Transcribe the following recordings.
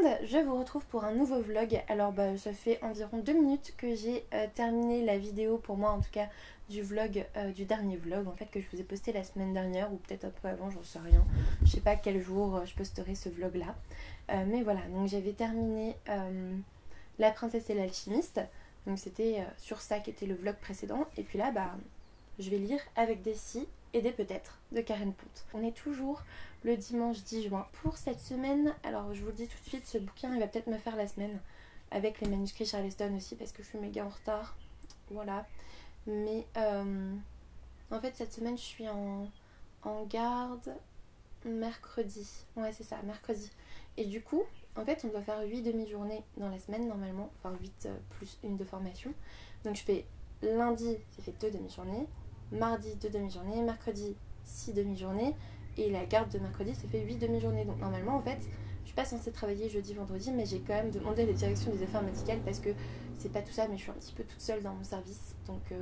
monde, je vous retrouve pour un nouveau vlog. Alors ça fait environ 2 minutes que j'ai terminé la vidéo, pour moi en tout cas, du vlog, du dernier vlog en fait que je vous ai posté la semaine dernière ou peut-être un peu avant, j'en sais rien. Je sais pas quel jour je posterai ce vlog là. Mais voilà, donc j'avais terminé La princesse et l'alchimiste. Donc c'était sur ça qu'était le vlog précédent. Et puis là je vais lire Avec des si et des peut-être de Karen Ponte. On est toujours le dimanche 10 juin. Pour cette semaine, alors je vous le dis tout de suite, ce bouquin il va peut-être me faire la semaine. Avec les manuscrits Charleston aussi parce que je suis méga en retard. Voilà. Mais en fait cette semaine je suis en garde mercredi. Ouais c'est ça, mercredi. Et du coup, en fait on doit faire 8 demi-journées dans la semaine normalement. Enfin 8 plus une de formation. Donc je fais lundi, ça fait 2 demi-journées. Mardi 2 demi-journées, mercredi 6 demi-journées et la garde de mercredi ça fait 8 demi-journées. Donc normalement en fait je suis pas censée travailler jeudi vendredi, mais j'ai quand même demandé les directions des affaires médicales parce que c'est pas tout ça, mais je suis un petit peu toute seule dans mon service, donc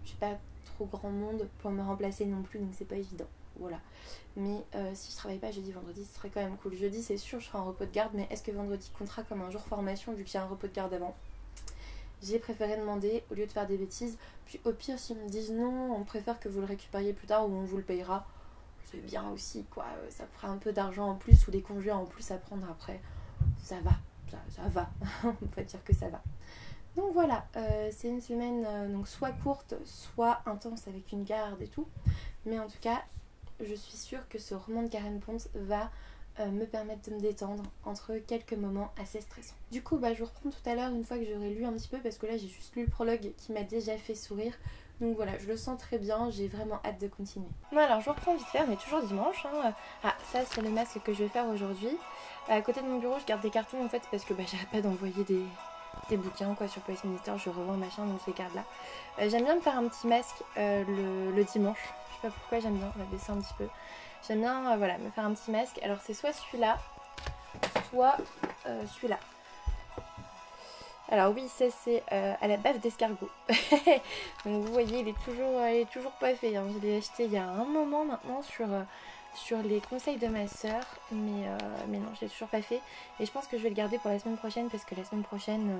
j'ai pas trop grand monde pour me remplacer non plus, donc c'est pas évident. Voilà. Mais si je travaille pas jeudi vendredi ce serait quand même cool. Jeudi c'est sûr je serai en repos de garde, mais est-ce que vendredi comptera comme un jour formation vu qu'il y a un repos de garde avant? J'ai préféré demander au lieu de faire des bêtises. Puis au pire s'ils me disent non, on préfère que vous le récupériez plus tard ou on vous le payera, c'est bien aussi quoi, ça fera un peu d'argent en plus ou des congés en plus à prendre après. Ça va, ça va, on peut dire que ça va. Donc voilà, c'est une semaine donc soit courte, soit intense avec une garde et tout. Mais en tout cas, je suis sûre que ce roman de Karen Ponte va me permettre de me détendre entre quelques moments assez stressants. Du coup je vous reprends tout à l'heure une fois que j'aurai lu un petit peu parce que là j'ai juste lu le prologue qui m'a déjà fait sourire. Donc voilà, je le sens très bien, j'ai vraiment hâte de continuer. Bon alors je vous reprends vite fait, on est toujours dimanche hein. Ah ça c'est le masque que je vais faire aujourd'hui. À côté de mon bureau je garde des cartons en fait parce que j'arrête pas d'envoyer des bouquins quoi sur Police Minister, je revends machin donc je les garde là. J'aime bien me faire un petit masque le dimanche, je sais pas pourquoi j'aime bien, on va baisser un petit peu. J'aime bien voilà, me faire un petit masque. Alors c'est soit celui-là, soit celui-là. Alors oui, ça c'est à la baffe d'escargot. Donc vous voyez, il est toujours pas fait. Hein. Je l'ai acheté il y a un moment maintenant sur les conseils de ma soeur. Mais non, je l'ai toujours pas fait. Et je pense que je vais le garder pour la semaine prochaine parce que la semaine prochaine...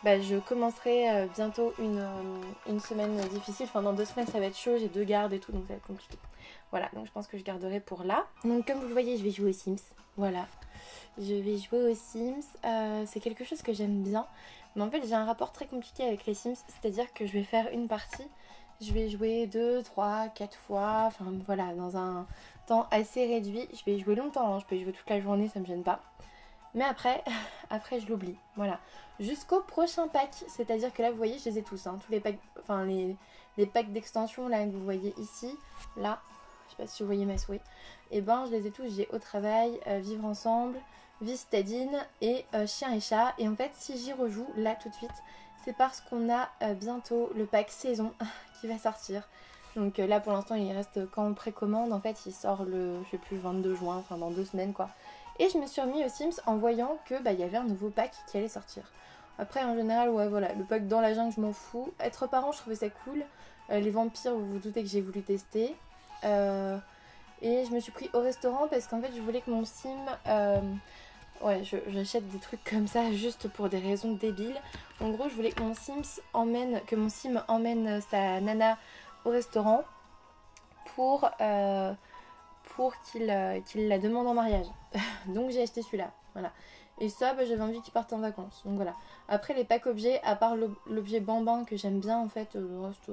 je commencerai bientôt une semaine difficile. Enfin dans 2 semaines ça va être chaud, j'ai 2 gardes et tout donc ça va être compliqué. Voilà, donc je pense que je garderai pour là. Donc comme vous le voyez je vais jouer aux Sims. Voilà, je vais jouer aux Sims. C'est quelque chose que j'aime bien. Mais en fait j'ai un rapport très compliqué avec les Sims. C'est-à-dire que je vais faire une partie, je vais jouer 2, 3, 4 fois. Enfin voilà, dans un temps assez réduit. Je vais y jouer longtemps, hein. Je peux y jouer toute la journée, ça me gêne pas. Mais après je l'oublie, voilà. Jusqu'au prochain pack, c'est-à-dire que là vous voyez je les ai tous, hein, tous les packs, enfin les packs d'extension là que vous voyez ici, là, je sais pas si vous voyez ma souris, et je les ai tous, j'ai Au travail, Vivre ensemble, Vie citadine et Chien et chat. Et en fait si j'y rejoue là tout de suite, c'est parce qu'on a bientôt le pack saison qui va sortir. Donc là pour l'instant il reste qu'en précommande, en fait il sort le, je sais plus, 22 juin, enfin dans 2 semaines quoi. Et je me suis remis aux Sims en voyant que il y avait un nouveau pack qui allait sortir. Après en général ouais voilà, le pack dans la jungle je m'en fous. Être parent je trouvais ça cool. Les vampires vous vous doutez que j'ai voulu tester. Et je me suis pris Au restaurant parce qu'en fait je voulais que mon sim... ouais j'achète des trucs comme ça juste pour des raisons débiles. En gros je voulais que mon sim emmène sa nana au restaurant pour qu'il la demande en mariage. Donc j'ai acheté celui-là, voilà. Et ça, j'avais envie qu'il parte en vacances, donc voilà. Après les packs objets, à part l'objet bambin que j'aime bien, en fait, le reste,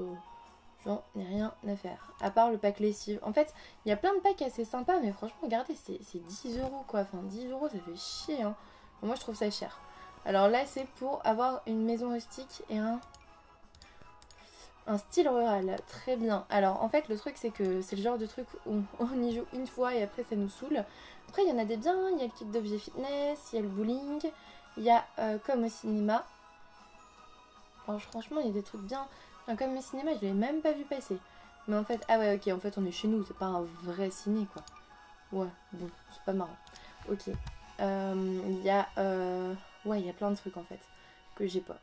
j'en ai rien à faire. À part le pack lessive. En fait, il y a plein de packs assez sympas, mais franchement, regardez, c'est 10 € quoi. Enfin, 10 € ça fait chier, hein. Bon, moi, je trouve ça cher. Alors là, c'est pour avoir une maison rustique et un style rural, très bien. Alors en fait le truc c'est que c'est le genre de truc où on y joue une fois et après ça nous saoule. Après il y en a des biens, il y a le kit d'objets fitness, il y a le bowling, il y a comme au cinéma. Enfin, franchement il y a des trucs bien. Enfin, comme au cinéma je l'ai même pas vu passer. Mais en fait, ah ouais ok, en fait on est chez nous, c'est pas un vrai ciné quoi. Ouais, bon, c'est pas marrant. Ok. Il y a... ouais, il y a plein de trucs en fait que j'ai pas.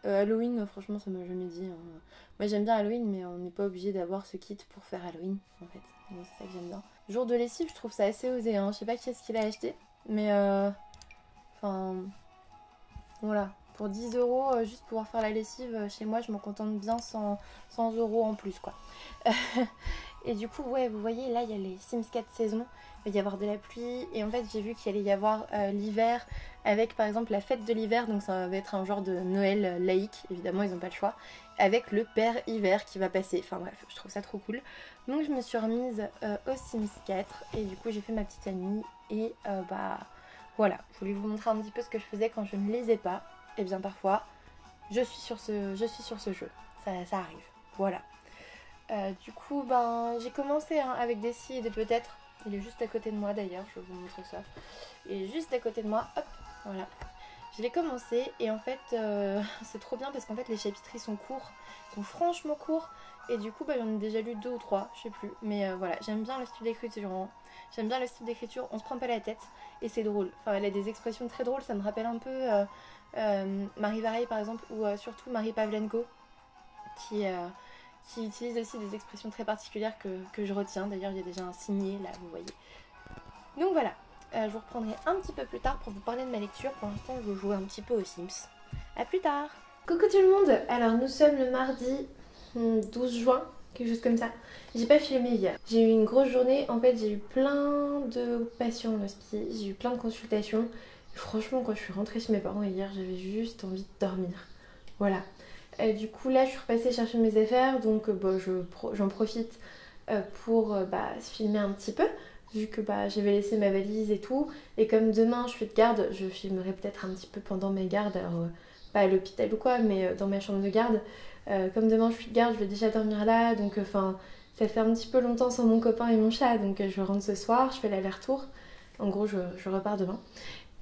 Halloween, franchement, ça m'a jamais dit. Hein. Moi, j'aime bien Halloween, mais on n'est pas obligé d'avoir ce kit pour faire Halloween, en fait. Donc, c'est ça que j'aime bien. Jour de lessive, je trouve ça assez osé. Hein. Je sais pas qui est-ce qu'il a acheté, mais Enfin, voilà. Pour 10 euros, juste pouvoir faire la lessive chez moi, je me contente bien 100 euros en plus, quoi. Et du coup, ouais, vous voyez, là, il y a les Sims 4 saisons. Il va y avoir de la pluie. Et en fait, j'ai vu qu'il allait y avoir l'hiver avec, par exemple, la fête de l'hiver. Donc, ça va être un genre de Noël laïque. Évidemment, ils n'ont pas le choix. Avec le père hiver qui va passer. Enfin, bref, je trouve ça trop cool. Donc, je me suis remise aux Sims 4. Et du coup, j'ai fait ma petite amie. Et bah, voilà. Je voulais vous montrer un petit peu ce que je faisais quand je ne lisais pas. Et bien, parfois, je suis sur ce jeu. Ça arrive. Voilà. Du coup, ben, j'ai commencé avec des si et des peut-être. Il est juste à côté de moi d'ailleurs, je vais vous montrer ça. Il est juste à côté de moi, hop, voilà. Je l'ai commencé et en fait, c'est trop bien parce qu'en fait les chapitres ils sont courts, ils sont franchement courts. Et du coup, bah, j'en ai déjà lu 2 ou 3, je sais plus. Mais voilà, j'aime bien le style d'écriture. Hein. J'aime bien le style d'écriture, on se prend pas la tête et c'est drôle. Enfin, elle a des expressions très drôles, ça me rappelle un peu Marie Vareille par exemple, ou surtout Marie Pavlenko qui utilise aussi des expressions très particulières que je retiens. D'ailleurs, il y a déjà un signé là, vous voyez. Donc voilà, je vous reprendrai un petit peu plus tard pour vous parler de ma lecture. Pour l'instant, je vais jouer un petit peu aux Sims. A plus tard. Coucou tout le monde. Alors nous sommes le mardi 12 juin, quelque chose comme ça. J'ai pas filmé hier. J'ai eu une grosse journée. En fait, j'ai eu plein de patients en hospi. J'ai eu plein de consultations. Et franchement, quand je suis rentrée chez mes parents hier, j'avais juste envie de dormir. Voilà. Du coup là je suis repassée chercher mes affaires donc j'en profite pour filmer un petit peu vu que j'avais laissé ma valise et tout et comme demain je fais de garde je filmerai peut-être un petit peu pendant mes gardes alors pas à l'hôpital ou quoi mais dans ma chambre de garde comme demain je suis de garde je vais déjà dormir là donc ça fait un petit peu longtemps sans mon copain et mon chat donc je rentre ce soir je fais l'aller-retour en gros je repars demain.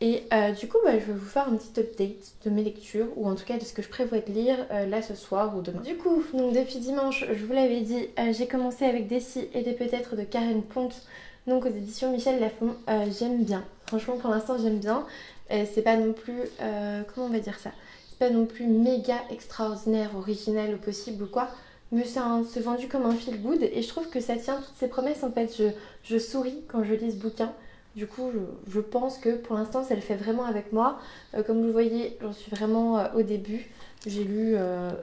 Et du coup, je vais vous faire un petit update de mes lectures, ou en tout cas de ce que je prévois de lire là ce soir ou demain. Du coup, donc depuis dimanche, je vous l'avais dit, j'ai commencé avec Des si et des peut-être de Karen Ponte, donc aux éditions Michel Lafon. J'aime bien, franchement pour l'instant j'aime bien. C'est pas non plus, comment on va dire ça, c'est pas non plus méga extraordinaire, original au possible ou quoi, mais c'est vendu comme un feel good et je trouve que ça tient toutes ses promesses en fait. Je souris quand je lis ce bouquin. Du coup, je pense que pour l'instant, ça le fait vraiment avec moi. Comme vous le voyez, j'en suis vraiment au début. J'ai lu...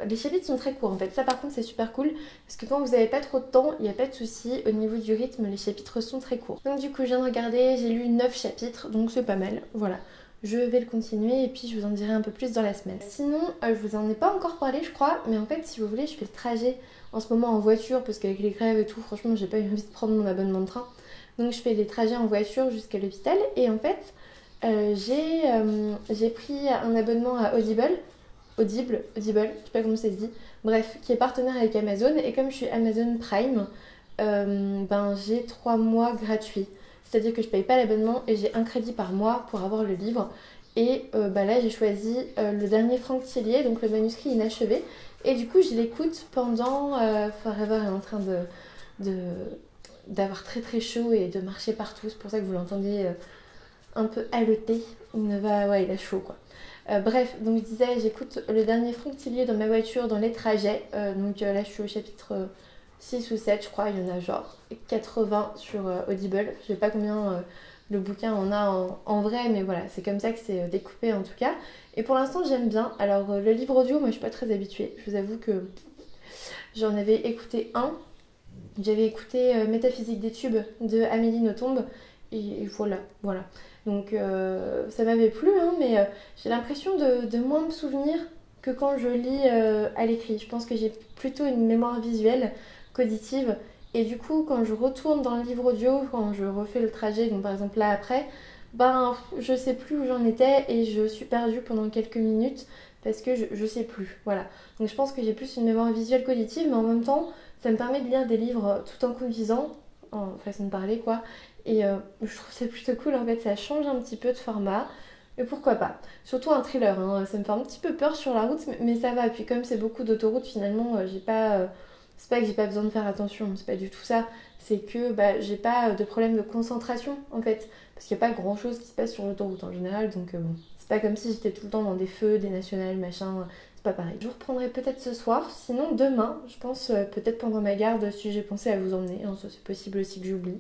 Les chapitres sont très courts en fait. Ça par contre, c'est super cool. Parce que quand vous n'avez pas trop de temps, il n'y a pas de souci. Au niveau du rythme, les chapitres sont très courts. Donc du coup, je viens de regarder. J'ai lu 9 chapitres. Donc c'est pas mal. Voilà. Je vais le continuer et puis je vous en dirai un peu plus dans la semaine. Sinon, je vous en ai pas encore parlé, je crois. Mais en fait, si vous voulez, je fais le trajet en ce moment en voiture. Parce qu'avec les grèves et tout, franchement, j'ai pas eu envie de prendre mon abonnement de train. Donc je fais des trajets en voiture jusqu'à l'hôpital et en fait j'ai pris un abonnement à Audible, je sais pas comment ça se dit, bref, qui est partenaire avec Amazon et comme je suis Amazon Prime, j'ai 3 mois gratuits. C'est-à-dire que je paye pas l'abonnement et j'ai un crédit par mois pour avoir le livre. Et là j'ai choisi le dernier Franck Thillier, donc le manuscrit inachevé. Et du coup je l'écoute pendant Forever est en train d'avoir très très chaud et de marcher partout. C'est pour ça que vous l'entendez un peu haleter. Il a chaud quoi. Bref, donc je disais, j'écoute le dernier Franck Thillier dans ma voiture dans les trajets. Là je suis au chapitre 6 ou 7 je crois, il y en a genre 80 sur Audible. Je sais pas combien le bouquin en a en vrai, mais voilà, c'est comme ça que c'est découpé en tout cas. Et pour l'instant j'aime bien. Alors le livre audio, moi je suis pas très habituée. Je vous avoue que j'en avais écouté un. J'avais écouté Métaphysique des tubes de Amélie Nothomb et voilà. Donc ça m'avait plu, hein, mais j'ai l'impression de moins me souvenir que quand je lis à l'écrit. Je pense que j'ai plutôt une mémoire visuelle qu'auditive. Et du coup, quand je retourne dans le livre audio, quand je refais le trajet, donc par exemple là après, je sais plus où j'en étais et je suis perdue pendant quelques minutes parce que je sais plus. Voilà. Donc je pense que j'ai plus une mémoire visuelle qu'auditive, mais en même temps, ça me permet de lire des livres tout en conduisant, en façon de parler quoi. Et je trouve ça plutôt cool en fait, ça change un petit peu de format. Et pourquoi pas. Surtout un thriller, hein. Ça me fait un petit peu peur sur la route, mais ça va. Et puis comme c'est beaucoup d'autoroute, finalement, j'ai pas... c'est pas que j'ai pas besoin de faire attention, c'est pas du tout ça. C'est que j'ai pas de problème de concentration en fait. Parce qu'il n'y a pas grand chose qui se passe sur l'autoroute en général. Donc bon, c'est pas comme si j'étais tout le temps dans des feux, des nationales, machin. C'est pas pareil. Je vous reprendrai peut-être ce soir. Sinon demain, je pense peut-être pendant ma garde si j'ai pensé à vous emmener. Hein, ça c'est possible aussi que j'oublie.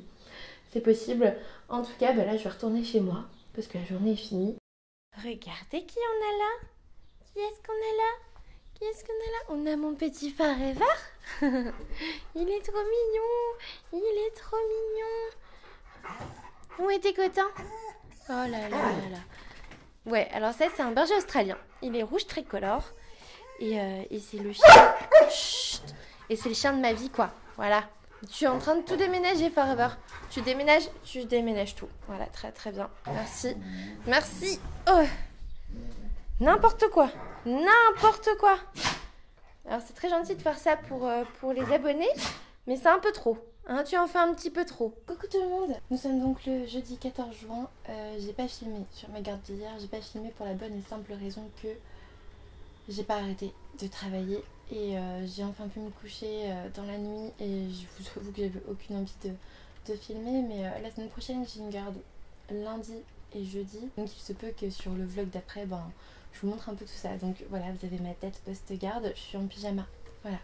C'est possible. En tout cas, là je vais retourner chez moi. Parce que la journée est finie. Regardez qui on a là. Qui est-ce qu'on a là? Qui est-ce qu'on a là? On a mon petit Forever. Il est trop mignon. Il est trop mignon. Où est tes copains? Oh là là là là. Ouais, alors ça c'est un berger australien. Il est rouge tricolore. Et c'est le chien. Chut. Et c'est le chien de ma vie quoi. Voilà. Tu es en train de tout déménager Forever. Tu déménages tout. Voilà, très très bien. Merci. Merci. Oh. N'importe quoi. N'importe quoi. Alors c'est très gentil de faire ça pour les abonnés. Mais c'est un peu trop. Hein, tu en fais un petit peu trop. Coucou tout le monde. Nous sommes donc le jeudi 14 juin. J'ai pas filmé sur ma garde d'hier. J'ai pas filmé pour la bonne et simple raison que j'ai pas arrêté de travailler. Et j'ai enfin pu me coucher dans la nuit. Et je vous avoue que j'avais aucune envie de filmer. Mais la semaine prochaine j'ai une garde lundi et jeudi. Donc il se peut que sur le vlog d'après, je vous montre un peu tout ça. Donc voilà, vous avez ma tête post-garde. Je suis en pyjama. Voilà.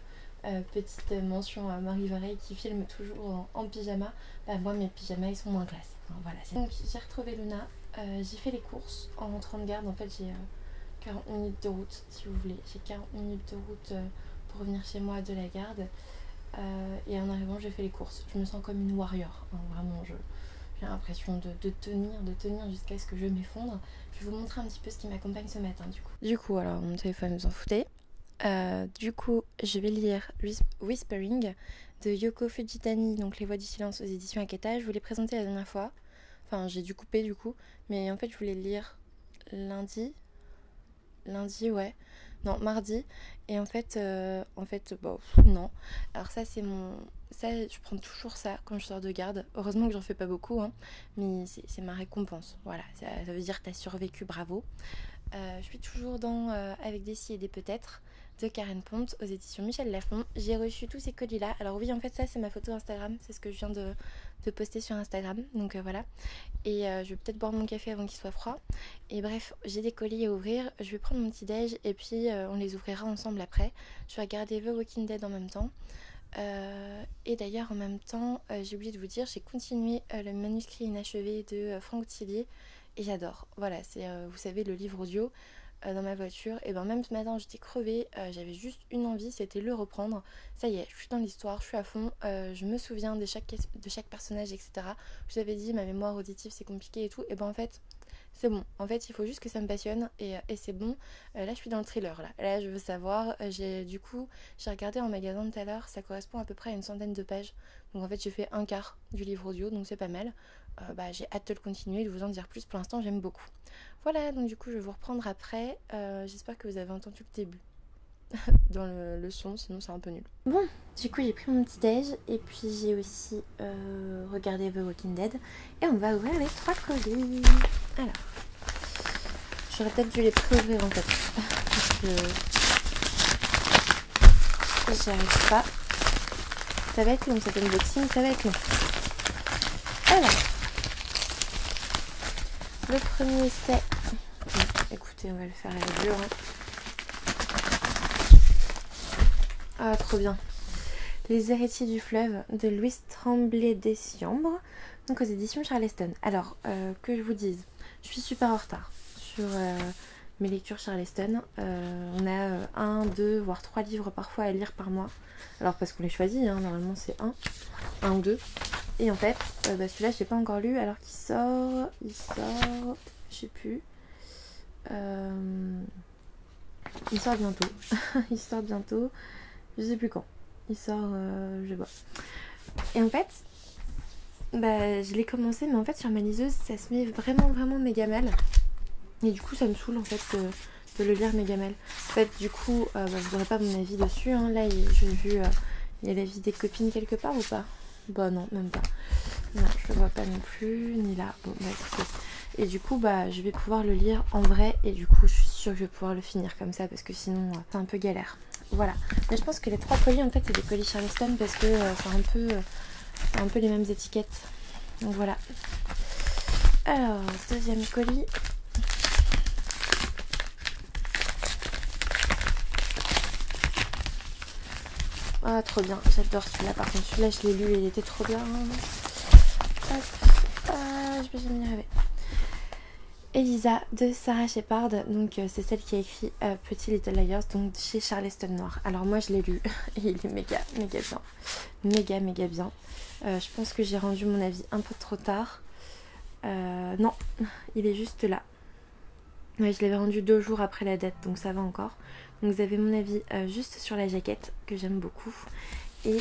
Petite mention à Marie Varey qui filme toujours en pyjama. Moi mes pyjamas ils sont moins classe. Enfin, voilà. Donc j'ai retrouvé Luna. J'ai fait les courses en rentrant de garde. En fait j'ai 40 minutes de route si vous voulez. J'ai 40 minutes de route pour revenir chez moi de la garde. Et en arrivant j'ai fait les courses. Je me sens comme une warrior. Hein, vraiment j'ai l'impression de tenir jusqu'à ce que je m'effondre. Je vais vous montrer un petit peu ce qui m'accompagne ce matin du coup. Du coup alors mon téléphone vous en foutez. Du coup, je vais lire Whispering de Yoko Fujitani, donc Les Voix du Silence aux éditions Akata. Je vous l'ai présenté la dernière fois. Enfin, j'ai dû couper du coup. Mais en fait, je voulais le lire lundi. Lundi, ouais. Non, mardi. Et en fait, non. Alors ça, c'est mon... Ça, je prends toujours ça quand je sors de garde. Heureusement que j'en fais pas beaucoup, hein. Mais c'est ma récompense. Voilà, ça veut dire que t'as survécu, bravo. Je suis toujours dans Avec des si et des peut-être de Karen Ponte aux éditions Michel Lafon. J'ai reçu tous ces colis là. Alors oui, en fait ça c'est ma photo Instagram, c'est ce que je viens de poster sur Instagram, donc voilà. Et je vais peut-être boire mon café avant qu'il soit froid. Et bref, j'ai des colis à ouvrir. Je vais prendre mon petit déj et puis on les ouvrira ensemble après. Je vais regarder The Walking Dead en même temps. Et d'ailleurs en même temps j'ai oublié de vous dire, j'ai continué le manuscrit inachevé de Franck Tillier. Et j'adore, voilà, c'est vous savez le livre audio dans ma voiture. Et même ce matin j'étais crevée, j'avais juste une envie, c'était le reprendre. Ça y est, je suis dans l'histoire, je suis à fond, je me souviens de chaque personnage, etc. Je vous avais dit, ma mémoire auditive c'est compliqué et tout, et en fait c'est bon. En fait il faut juste que ça me passionne et c'est bon. Là je suis dans le thriller, là je veux savoir. J'ai regardé en magasin tout à l'heure, ça correspond à peu près à une centaine de pages. Donc en fait j'ai fait un quart du livre audio, donc c'est pas mal. J'ai hâte de le continuer et de vous en dire plus. Pour l'instant j'aime beaucoup. Voilà, donc du coup je vais vous reprendre après. J'espère que vous avez entendu le début dans le son, sinon c'est un peu nul. Bon, du coup j'ai pris mon petit déj et puis j'ai aussi regardé The Walking Dead. Et on va ouvrir les 3 colis. Alors, j'aurais peut-être dû les pré-ouvrir en fait. Parce que j'y arrive pas. Ça va être long cet unboxing, ça va être long. Alors, le premier c'est... Écoutez, on va le faire à la dure. Ah, trop bien. Les héritiers du fleuve de Louise Tremblay Dessiambre, donc aux éditions Charleston. Alors, que je vous dise, je suis super en retard sur mes lectures Charleston. On a 1, 2, voire 3 livres parfois à lire par mois. Alors, parce qu'on les choisit, hein, normalement c'est 1 ou 2. Et en fait, celui-là, je l'ai pas encore lu, alors qu'il sort, je sais plus. Il sort bientôt. Il sort bientôt. Je sais plus quand. Il sort, je sais pas. Et en fait, je l'ai commencé, mais en fait, sur ma liseuse, ça se met vraiment, vraiment méga mal. Et du coup, ça me saoule, en fait, de le lire méga mal. En fait, du coup, je n'aurai pas mon avis dessus. Hein. Là, j'ai vu, il y a l'avis des copines quelque part ou pas? Bah non, même pas. Non, je le vois pas non plus, ni là. Bon, écoutez. Et du coup, je vais pouvoir le lire en vrai. Et du coup, je suis sûre que je vais pouvoir le finir comme ça, parce que sinon, c'est un peu galère. Voilà. Mais je pense que les 3 colis, en fait, c'est des colis Charleston, parce que c'est un peu les mêmes étiquettes. Donc voilà. Alors, deuxième colis. Ah, trop bien, j'adore celui-là. Par contre, celui-là, je l'ai lu et il était trop bien. Hop. Je vais jamais y arriver. Elisa de Sarah Shepard, donc c'est celle qui a écrit Pretty Little Liars, donc chez Charleston Noir. Alors moi je l'ai lu et il est méga bien, méga bien. Je pense que j'ai rendu mon avis un peu trop tard. Non, il est juste là. Ouais, je l'avais rendu 2 jours après la date, donc ça va encore. Donc vous avez mon avis juste sur la jaquette, que j'aime beaucoup. Et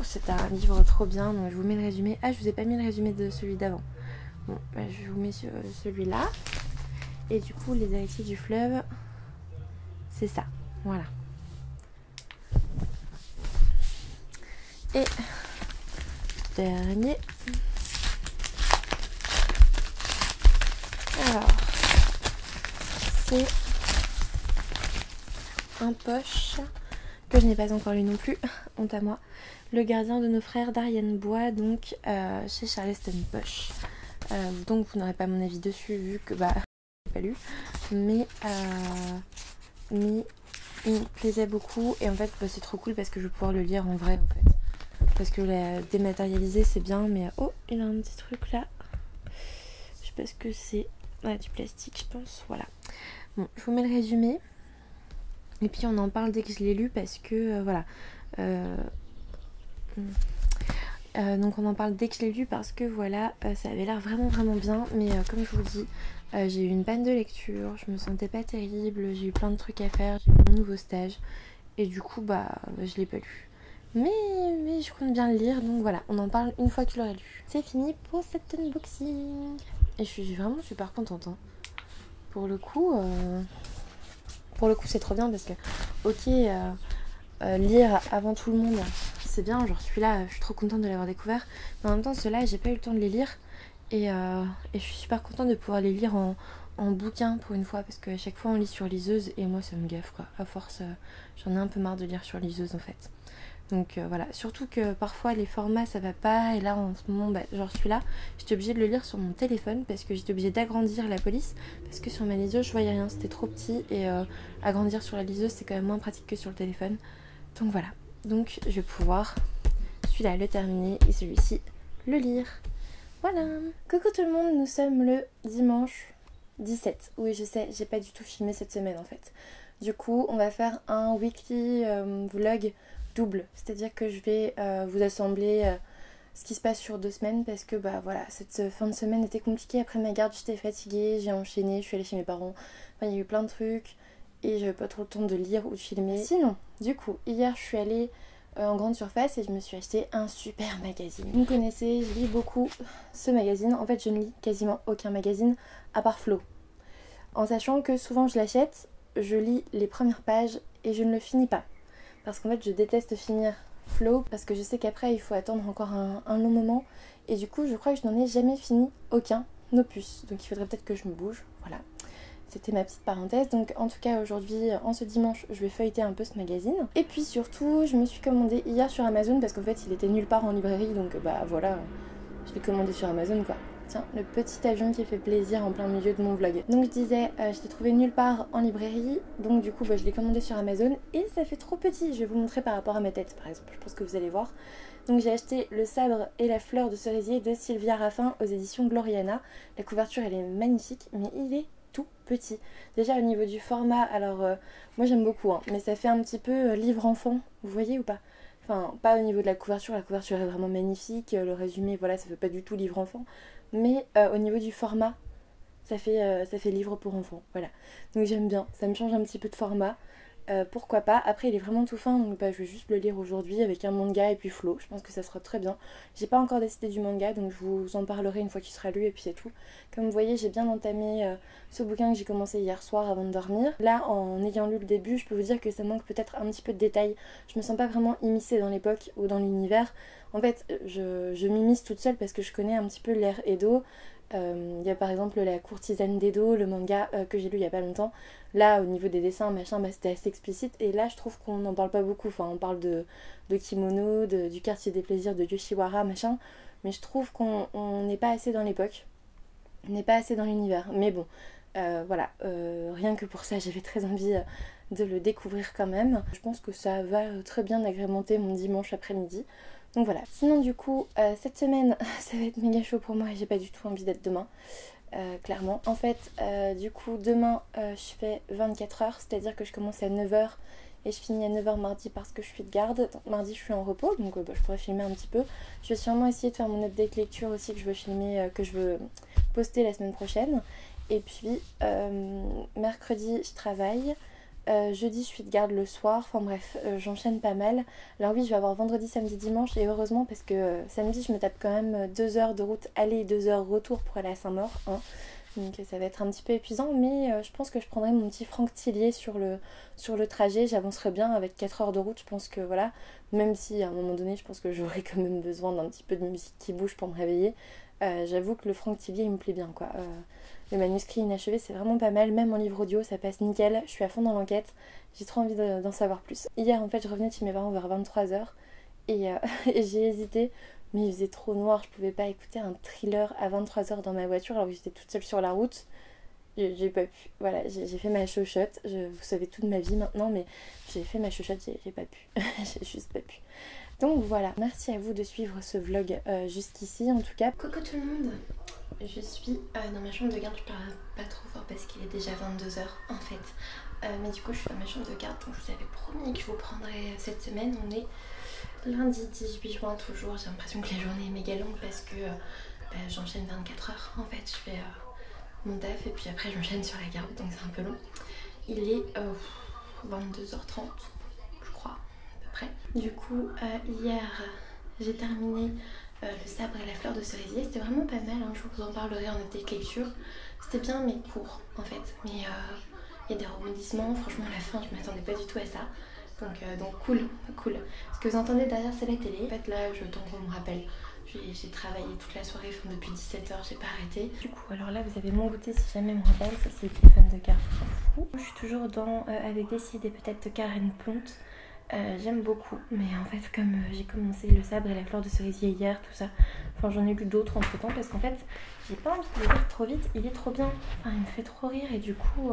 c'est un livre trop bien, donc je vous mets le résumé. Ah, je vous ai pas mis le résumé de celui d'avant. Bon, bah, je vous mets sur celui-là. Et du coup, les héritiers du fleuve, c'est ça. Voilà. Et dernier. Alors, c'est un poche que je n'ai pas encore lu non plus, honte à moi. Le gardien de nos frères d'Ariane Bois, donc chez Charleston Poche. Donc vous n'aurez pas mon avis dessus vu que bah je l'ai pas lu. Mais il me plaisait beaucoup et en fait bah, c'est trop cool parce que je vais pouvoir le lire en vrai en fait. Parce que la dématérialisé c'est bien mais oh il a un petit truc là. Je sais pas ce que c'est. Ouais, du plastique je pense. Voilà. Bon, je vous mets le résumé. Et puis on en parle dès que je l'ai lu parce que voilà. Donc on en parle dès que je l'ai lu parce que voilà, ça avait l'air vraiment bien. Mais comme je vous le dis, j'ai eu une panne de lecture, je me sentais pas terrible, j'ai eu plein de trucs à faire, j'ai eu mon nouveau stage. Et du coup bah je l'ai pas lu. Mais je compte bien le lire, donc voilà, on en parle une fois que je l'aurai lu. C'est fini pour cet unboxing. Et je suis vraiment super contente. Hein. Pour le coup c'est trop bien parce que ok lire avant tout le monde c'est bien, genre celui-là je suis trop contente de l'avoir découvert, mais en même temps ceux-là j'ai pas eu le temps de les lire et je suis super contente de pouvoir les lire en bouquin pour une fois parce qu'à chaque fois on lit sur liseuse et moi ça me gaffe quoi, à force j'en ai un peu marre de lire sur liseuse en fait. Donc voilà, surtout que parfois les formats ça va pas et là en ce moment bah, genre celui-là j'étais obligée de le lire sur mon téléphone parce que j'étais obligée d'agrandir la police parce que sur ma liseuse je voyais rien, c'était trop petit et agrandir sur la liseuse c'est quand même moins pratique que sur le téléphone. Donc voilà, donc je vais pouvoir celui-là le terminer et celui-ci le lire. Voilà. Coucou tout le monde, nous sommes le dimanche 17. Oui je sais, j'ai pas du tout filmé cette semaine en fait. Du coup on va faire un weekly vlog double, c'est-à-dire que je vais vous assembler ce qui se passe sur 2 semaines parce que bah voilà, cette fin de semaine était compliquée après ma garde, j'étais fatiguée, j'ai enchaîné, je suis allée chez mes parents, enfin, il y a eu plein de trucs et j'avais pas trop le temps de lire ou de filmer. Sinon, du coup, hier je suis allée en grande surface et je me suis acheté un super magazine. Vous me connaissez, je lis beaucoup ce magazine, en fait je ne lis quasiment aucun magazine à part Flo. En sachant que souvent je l'achète, je lis les premières pages et je ne le finis pas. Parce qu'en fait je déteste finir Flo parce que je sais qu'après il faut attendre encore un long moment et du coup je crois que je n'en ai jamais fini aucun opus, donc il faudrait peut-être que je me bouge, voilà. C'était ma petite parenthèse, donc en tout cas aujourd'hui, en ce dimanche, je vais feuilleter un peu ce magazine. Et puis surtout, je me suis commandé hier sur Amazon parce qu'en fait il était nulle part en librairie, donc bah voilà, je l'ai commandé sur Amazon quoi. Tiens, le petit avion qui fait plaisir en plein milieu de mon vlog. Donc je disais, je l'ai trouvé nulle part en librairie, donc du coup bah, je l'ai commandé sur Amazon et ça fait trop petit. Je vais vous montrer par rapport à ma tête par exemple, je pense que vous allez voir. Donc j'ai acheté Le sabre et la fleur de cerisier de Sylvia Raffin aux éditions Gloriana. La couverture elle est magnifique, mais il est tout petit. Déjà au niveau du format, alors moi j'aime beaucoup, hein, mais ça fait un petit peu livre enfant, vous voyez ou pas? Enfin, pas au niveau de la couverture est vraiment magnifique, le résumé, voilà, ça fait pas du tout livre enfant. Mais au niveau du format, ça fait livre pour enfants, voilà. Donc j'aime bien, ça me change un petit peu de format. Pourquoi pas. Après il est vraiment tout fin, donc bah, je vais juste le lire aujourd'hui avec un manga et puis Flo, je pense que ça sera très bien. J'ai pas encore décidé du manga, donc je vous en parlerai une fois qu'il sera lu et puis c'est tout. Comme vous voyez, j'ai bien entamé ce bouquin que j'ai commencé hier soir avant de dormir. Là, en ayant lu le début, je peux vous dire que ça manque peut-être un petit peu de détails. Je me sens pas vraiment immiscée dans l'époque ou dans l'univers. En fait, je m'immisce toute seule parce que je connais un petit peu l'ère Edo. Il y a par exemple La courtisane d'Edo, le manga que j'ai lu il y a pas longtemps. Là au niveau des dessins machin bah, c'était assez explicite et là je trouve qu'on n'en parle pas beaucoup. Enfin on parle de kimono, du quartier des plaisirs de Yoshiwara machin, mais je trouve qu'on n'est pas assez dans l'époque, on n'est pas assez dans l'univers. Mais bon voilà, rien que pour ça j'avais très envie de le découvrir quand même. Je pense que ça va très bien agrémenter mon dimanche après-midi. Donc voilà. Sinon du coup, cette semaine, ça va être méga chaud pour moi et j'ai pas du tout envie d'être demain. clairement. En fait, du coup, demain, je fais 24 heures, c'est-à-dire que je commence à 9 heures et je finis à 9 heures mardi parce que je suis de garde. Donc, mardi, je suis en repos, donc je pourrais filmer un petit peu. Je vais sûrement essayer de faire mon update lecture aussi que je veux filmer, que je veux poster la semaine prochaine. Et puis, mercredi, je travaille. Jeudi, je suis de garde le soir. Enfin bref, j'enchaîne pas mal. Alors oui, je vais avoir vendredi, samedi, dimanche. Et heureusement parce que samedi, je me tape quand même 2 heures de route aller et 2 heures retour pour aller à Saint-Maur. Hein. Donc ça va être un petit peu épuisant. Mais je pense que je prendrai mon petit Franck Tillier sur le trajet. J'avancerai bien avec 4 heures de route. Je pense que voilà, même si à un moment donné, je pense que j'aurai quand même besoin d'un petit peu de musique qui bouge pour me réveiller. J'avoue que le Franck Tillier, il me plaît bien quoi. Le manuscrit inachevé, c'est vraiment pas mal. Même en livre audio, ça passe nickel. Je suis à fond dans l'enquête. J'ai trop envie d'en savoir plus. Hier, en fait, je revenais de chez mes parents vers 23h et j'ai hésité. Mais il faisait trop noir. Je pouvais pas écouter un thriller à 23h dans ma voiture alors que j'étais toute seule sur la route. J'ai pas pu. Voilà, j'ai fait ma chochotte. Vous savez toute ma vie maintenant, mais j'ai fait ma chochotte, j'ai pas pu. J'ai juste pas pu. Donc voilà, merci à vous de suivre ce vlog jusqu'ici en tout cas. Coucou tout le monde. Je suis dans ma chambre de garde, je parle pas trop fort parce qu'il est déjà 22h en fait. Mais du coup je suis dans ma chambre de garde, donc je vous avais promis que je vous prendrais cette semaine. On est lundi 18 juin toujours, j'ai l'impression que la journée est méga longue parce que j'enchaîne 24 heures. En fait je fais mon taf et puis après j'enchaîne sur la garde, donc c'est un peu long. Il est 22h30 je crois à peu près. Du coup hier j'ai terminé le sabre et la fleur de cerisier, c'était vraiment pas mal, hein. Je vous en parlerai en update lecture. C'était bien mais court en fait, mais il y a des rebondissements, franchement à la fin je m'attendais pas du tout à ça. Donc cool. Ce que vous entendez derrière c'est la télé. En fait là je tends qu'on me rappelle. J'ai travaillé toute la soirée, depuis 17h, j'ai pas arrêté. Du coup, alors là vous avez mon goûter si jamais on me rappelle, ça c'est le téléphone de garde, on s'en fout. Je suis toujours avec des idées peut-être de Karen Ponte. J'aime beaucoup, mais en fait comme j'ai commencé le sabre et la fleur de cerisier hier, tout ça, enfin j'en ai lu d'autres entre temps parce qu'en fait j'ai pas envie de le lire trop vite, il est trop bien, enfin il me fait trop rire et du coup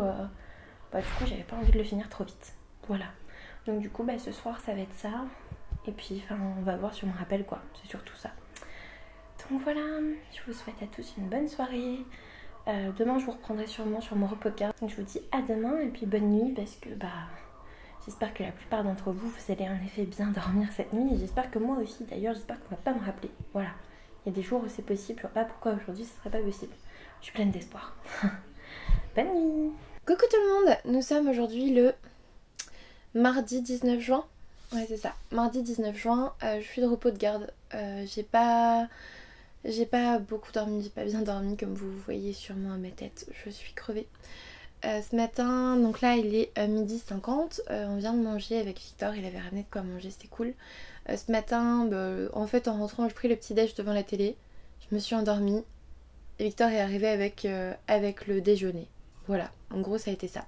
j'avais pas envie de le finir trop vite, voilà. Donc du coup ce soir ça va être ça, et puis enfin on va voir si on me rappelle quoi, c'est surtout ça. Donc voilà, je vous souhaite à tous une bonne soirée. Demain je vous reprendrai sûrement sur mon repos de garde, donc je vous dis à demain et puis bonne nuit parce que j'espère que la plupart d'entre vous, vous allez en effet bien dormir cette nuit. Et j'espère que moi aussi, d'ailleurs, j'espère qu'on va pas me rappeler. Voilà. Il y a des jours où c'est possible. Je vois pas pourquoi aujourd'hui ce serait pas possible. Je suis pleine d'espoir. Bonne nuit. Coucou tout le monde. Nous sommes aujourd'hui le mardi 19 juin. Ouais, c'est ça. Mardi 19 juin. Je suis de repos de garde. J'ai pas beaucoup dormi. J'ai pas bien dormi comme vous voyez sûrement à ma tête. Je suis crevée. Ce matin, donc là il est 12h50, on vient de manger avec Victor, il avait ramené de quoi manger, c'était cool. Ce matin, en fait en rentrant, j'ai pris le petit déj devant la télé, je me suis endormie et Victor est arrivé avec le déjeuner. Voilà, en gros ça a été ça.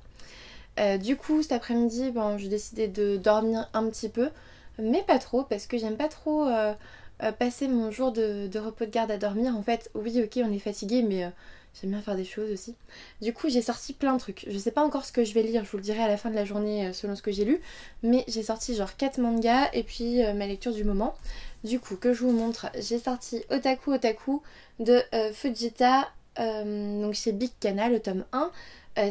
Du coup cet après-midi, j'ai décidé de dormir un petit peu, mais pas trop parce que j'aime pas trop passer mon jour de repos de garde à dormir. En fait, oui ok on est fatigué mais... j'aime bien faire des choses aussi. Du coup j'ai sorti plein de trucs. Je sais pas encore ce que je vais lire, je vous le dirai à la fin de la journée selon ce que j'ai lu. Mais j'ai sorti genre 4 mangas et puis ma lecture du moment. Du coup que je vous montre, j'ai sorti Otaku de Fujita, donc chez Big Kana, le tome 1.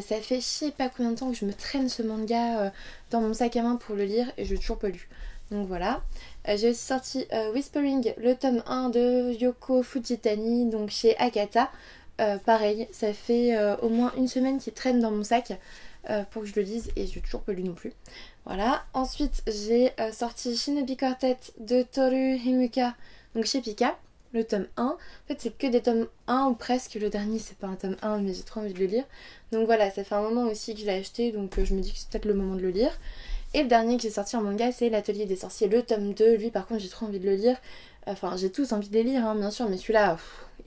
Ça fait je sais pas combien de temps que je me traîne ce manga dans mon sac à main pour le lire et je l'ai toujours pas lu. Donc voilà. J'ai aussi sorti Whispering, le tome 1 de Yoko Fujitani, donc chez Akata. Pareil, ça fait au moins une semaine qu'il traîne dans mon sac pour que je le lise et je l'ai toujours pas lu non plus. Voilà. Ensuite j'ai sorti Shinobi Quartet de Toru Himuka, donc chez Pika, le tome 1. En fait c'est que des tomes 1 ou presque, le dernier c'est pas un tome 1 mais j'ai trop envie de le lire. Donc voilà, ça fait un moment aussi que je l'ai acheté, donc je me dis que c'est peut-être le moment de le lire. Et le dernier que j'ai sorti en manga c'est L'Atelier des Sorciers, le tome 2. Lui par contre j'ai trop envie de le lire. Enfin j'ai tous envie de les lire hein, bien sûr, mais celui-là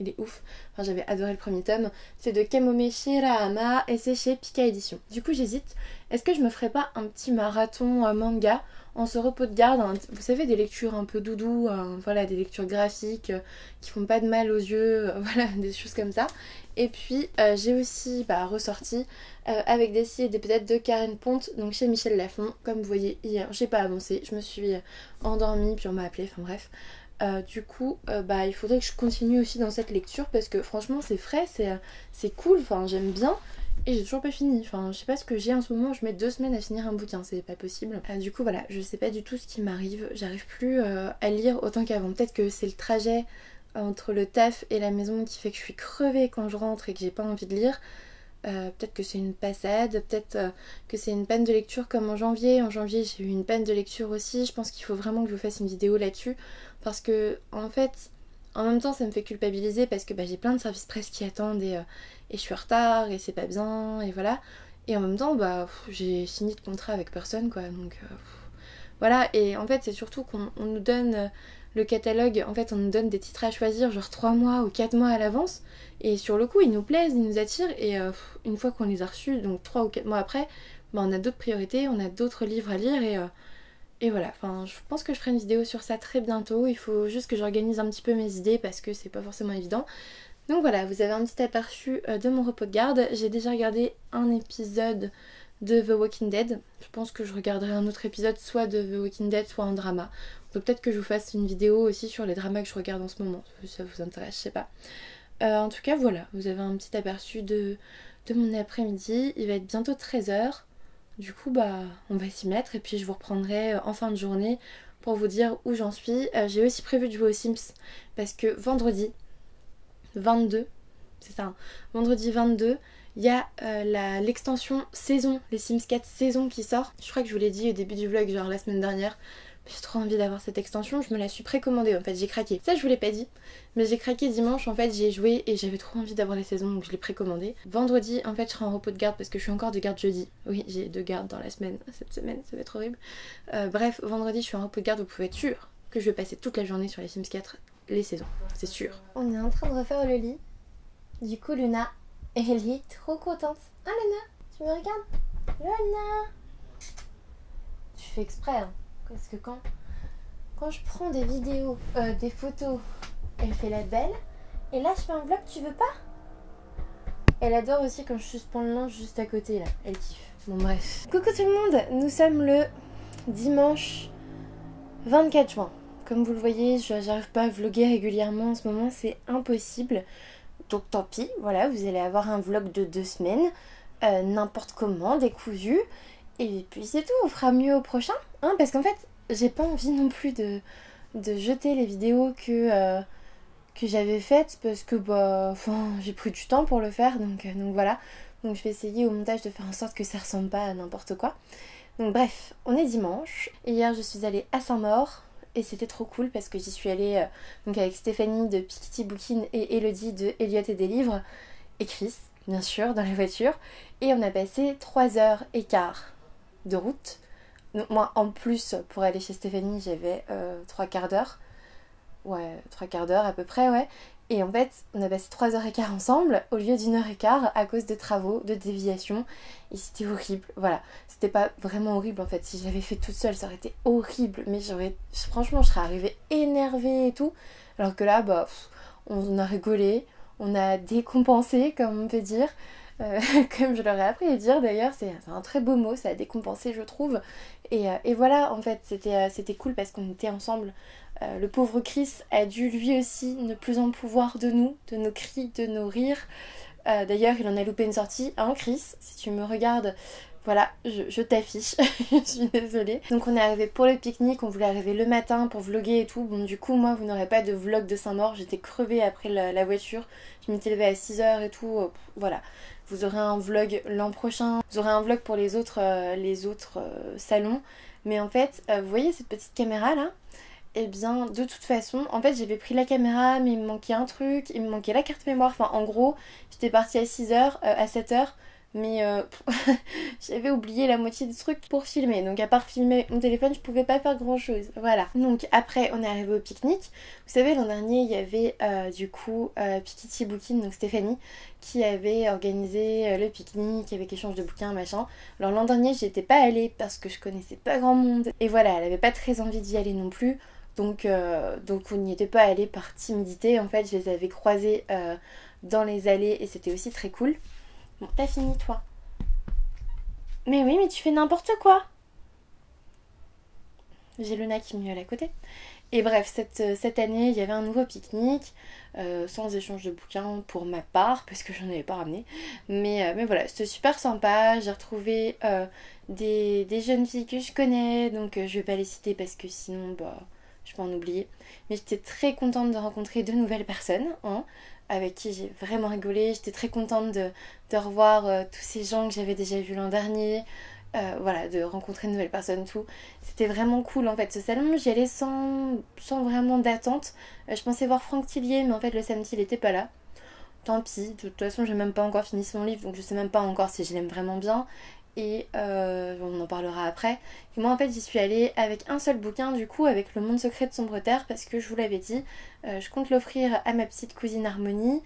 il est ouf. Enfin j'avais adoré le premier tome. C'est de Kamome Shirahama et c'est chez Pika Édition. Du coup j'hésite, est-ce que je me ferais pas un petit marathon manga en ce repos de garde, hein, vous savez, des lectures un peu doudou, voilà, des lectures graphiques qui font pas de mal aux yeux, voilà, des choses comme ça. Et puis j'ai aussi ressorti avec des cils et des pétates de Karen Ponte, donc chez Michel Lafon. Comme vous voyez hier, j'ai pas avancé, je me suis endormie puis on m'a appelé, enfin bref. Du coup, il faudrait que je continue aussi dans cette lecture parce que franchement c'est frais, c'est cool, enfin j'aime bien. Et j'ai toujours pas fini, enfin je sais pas ce que j'ai en ce moment, je mets 2 semaines à finir un bouquin, c'est pas possible. Du coup voilà, je sais pas du tout ce qui m'arrive, j'arrive plus à lire autant qu'avant. Peut-être que c'est le trajet entre le taf et la maison qui fait que je suis crevée quand je rentre et que j'ai pas envie de lire. Peut-être que c'est une passade, peut-être que c'est une panne de lecture comme en janvier. En janvier j'ai eu une panne de lecture aussi, je pense qu'il faut vraiment que je vous fasse une vidéo là-dessus. Parce que en fait, en même temps ça me fait culpabiliser parce que j'ai plein de services presse qui attendent et je suis en retard et c'est pas bien et voilà. Et en même temps j'ai signé de contrat avec personne quoi, donc voilà. Et en fait c'est surtout qu'on nous donne le catalogue, en fait on nous donne des titres à choisir genre 3 mois ou 4 mois à l'avance et sur le coup ils nous plaisent, ils nous attirent et une fois qu'on les a reçus, donc 3 ou 4 mois après, on a d'autres priorités, on a d'autres livres à lire et voilà, enfin je pense que je ferai une vidéo sur ça très bientôt, il faut juste que j'organise un petit peu mes idées parce que c'est pas forcément évident. Donc voilà, vous avez un petit aperçu de mon repos de garde. J'ai déjà regardé un épisode de The Walking Dead. Je pense que je regarderai un autre épisode soit de The Walking Dead, soit un drama. Donc peut-être que je vous fasse une vidéo aussi sur les dramas que je regarde en ce moment, si ça vous intéresse, je sais pas. En tout cas voilà, vous avez un petit aperçu de mon après-midi. Il va être bientôt 13h. Du coup on va s'y mettre et puis je vous reprendrai en fin de journée pour vous dire où j'en suis. J'ai aussi prévu de jouer aux Sims parce que vendredi 22, c'est ça, hein, vendredi 22, il y a l'extension saison, les Sims 4 saison qui sort. Je crois que je vous l'ai dit au début du vlog, genre la semaine dernière. J'ai trop envie d'avoir cette extension, je me la suis précommandée en fait, j'ai craqué. Ça je vous l'ai pas dit, mais j'ai craqué dimanche, en fait j'ai joué et j'avais trop envie d'avoir les saisons donc je l'ai précommandée. Vendredi en fait je serai en repos de garde parce que je suis encore de garde jeudi. Oui j'ai 2 gardes dans la semaine, cette semaine ça va être horrible. Bref, vendredi je suis en repos de garde, vous pouvez être sûr que je vais passer toute la journée sur les Sims 4, les saisons, c'est sûr. On est en train de refaire le lit. Du coup Luna, elle est trop contente. Ah Luna, tu me regardes? Luna, tu fais exprès hein. Parce que quand je prends des vidéos, des photos, elle fait la belle. Et là je fais un vlog, tu veux pas? Elle adore aussi quand je suspends le linge juste à côté là, elle kiffe. Bon bref. Coucou tout le monde, nous sommes le dimanche 24 juin. Comme vous le voyez, j'arrive pas à vlogger régulièrement en ce moment, c'est impossible. Donc tant pis, voilà, vous allez avoir un vlog de 2 semaines, n'importe comment, décousu. Et puis c'est tout, on fera mieux au prochain, hein, parce qu'en fait, j'ai pas envie non plus de jeter les vidéos que j'avais faites, parce que j'ai pris du temps pour le faire, donc voilà. Donc je vais essayer au montage de faire en sorte que ça ressemble pas à n'importe quoi. Donc bref, on est dimanche, et hier je suis allée à Saint-Maur, et c'était trop cool parce que j'y suis allée donc avec Stéphanie de Pikiti Bookin et Elodie de Elliot et des livres, et Chris, bien sûr, dans la voiture, et on a passé 3h15 de route. Donc moi en plus pour aller chez Stéphanie j'avais 3 quarts d'heure, ouais 3 quarts d'heure à peu près, ouais. Et en fait on a passé 3h15 ensemble au lieu d'1h15 à cause de travaux, de déviations, et c'était horrible, voilà. C'était pas vraiment horrible en fait, si je l'avais fait toute seule ça aurait été horrible, mais franchement je serais arrivée énervée et tout, alors que là on a rigolé, on a décompensé comme on peut dire. Comme je leur ai appris à dire d'ailleurs, c'est un très beau mot, ça a décompensé je trouve. Et voilà, en fait c'était cool parce qu'on était ensemble. Le pauvre Chris a dû lui aussi ne plus en pouvoir de nous, de nos cris, de nos rires. D'ailleurs il en a loupé une sortie, hein Chris, si tu me regardes, voilà, je t'affiche, je suis désolée. Donc on est arrivé pour le pique-nique, on voulait arriver le matin pour vlogger et tout. Bon du coup moi vous n'aurez pas de vlog de Saint-Maur, j'étais crevée après la voiture. Je m'étais levée à 6h et tout, voilà. Vous aurez un vlog l'an prochain, vous aurez un vlog pour les autres salons. Mais en fait, vous voyez cette petite caméra là? Et bien de toute façon, en fait j'avais pris la caméra mais il me manquait un truc, il me manquait la carte mémoire. Enfin en gros, j'étais partie à 6h, à 7h. Mais j'avais oublié la moitié des trucs pour filmer. Donc à part filmer mon téléphone, je pouvais pas faire grand chose. Voilà. Donc après, on est arrivé au pique-nique. Vous savez, l'an dernier, il y avait du coup Pikiti Bookin, donc Stéphanie, qui avait organisé le pique-nique avec échange de bouquins, machin. Alors l'an dernier, j'y étais pas allée parce que je connaissais pas grand monde. Et voilà, elle avait pas très envie d'y aller non plus. Donc on n'y était pas allé par timidité. En fait, je les avais croisés dans les allées et c'était aussi très cool. Bon, t'as fini toi. Mais oui, mais tu fais n'importe quoi. J'ai Luna qui miaule à côté. Et bref, cette année, il y avait un nouveau pique-nique, sans échange de bouquins pour ma part, parce que j'en avais pas ramené. Mais voilà, c'était super sympa. J'ai retrouvé des jeunes filles que je connais, donc je vais pas les citer parce que sinon, bah, je vais en oublier. Mais j'étais très contente de rencontrer de nouvelles personnes, hein, avec qui j'ai vraiment rigolé. J'étais très contente de revoir tous ces gens que j'avais déjà vus l'an dernier. Voilà, de rencontrer de nouvelles personnes, tout. C'était vraiment cool en fait. Ce salon, j'y allais sans vraiment d'attente. Je pensais voir Franck Tillier, mais en fait le samedi il était pas là. Tant pis, de toute façon j'ai même pas encore fini son livre, donc je sais même pas encore si je l'aime vraiment bien. Et on en parlera après. Et moi en fait j'y suis allée avec un seul bouquin du coup, avec Le Monde Secret de Sombre Terre, parce que je vous l'avais dit, je compte l'offrir à ma petite cousine Harmonie.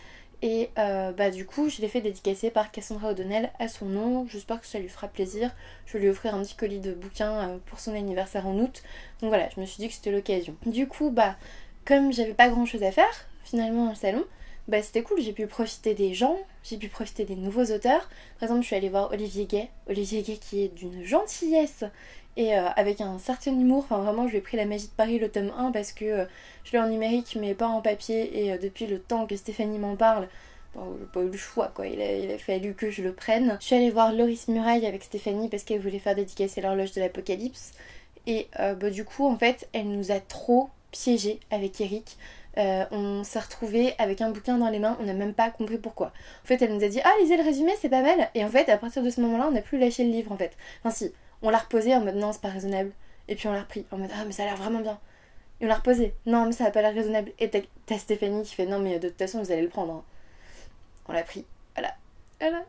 Et bah du coup je l'ai fait dédicacer par Cassandra O'Donnell à son nom. J'espère que ça lui fera plaisir. Je vais lui offrir un petit colis de bouquins pour son anniversaire en août. Donc voilà, je me suis dit que c'était l'occasion. Du coup bah comme j'avais pas grand chose à faire finalement dans le salon, bah c'était cool, j'ai pu profiter des gens, j'ai pu profiter des nouveaux auteurs. Par exemple je suis allée voir Olivier Gay qui est d'une gentillesse et avec un certain humour. Enfin vraiment je lui ai pris La Magie de Paris le tome 1 parce que je l'ai en numérique mais pas en papier, et depuis le temps que Stéphanie m'en parle, bon, j'ai pas eu le choix quoi, il a fallu que je le prenne. Je suis allée voir Loris Muraille avec Stéphanie parce qu'elle voulait faire dédicacer l'horloge de l'apocalypse. Et bah, du coup en fait elle nous a trop piégés avec Eric. On s'est retrouvés avec un bouquin dans les mains, on n'a même pas compris pourquoi. En fait elle nous a dit ah lisez le résumé c'est pas mal, et en fait à partir de ce moment là on n'a plus lâché le livre en fait. Enfin si, on l'a reposé en mode non c'est pas raisonnable, et puis on l'a repris en mode ah mais ça a l'air vraiment bien. Et on l'a reposé, non mais ça a pas l'air raisonnable. Et t'as Stéphanie qui fait non mais de toute façon vous allez le prendre, hein. On l'a pris, voilà. Voilà.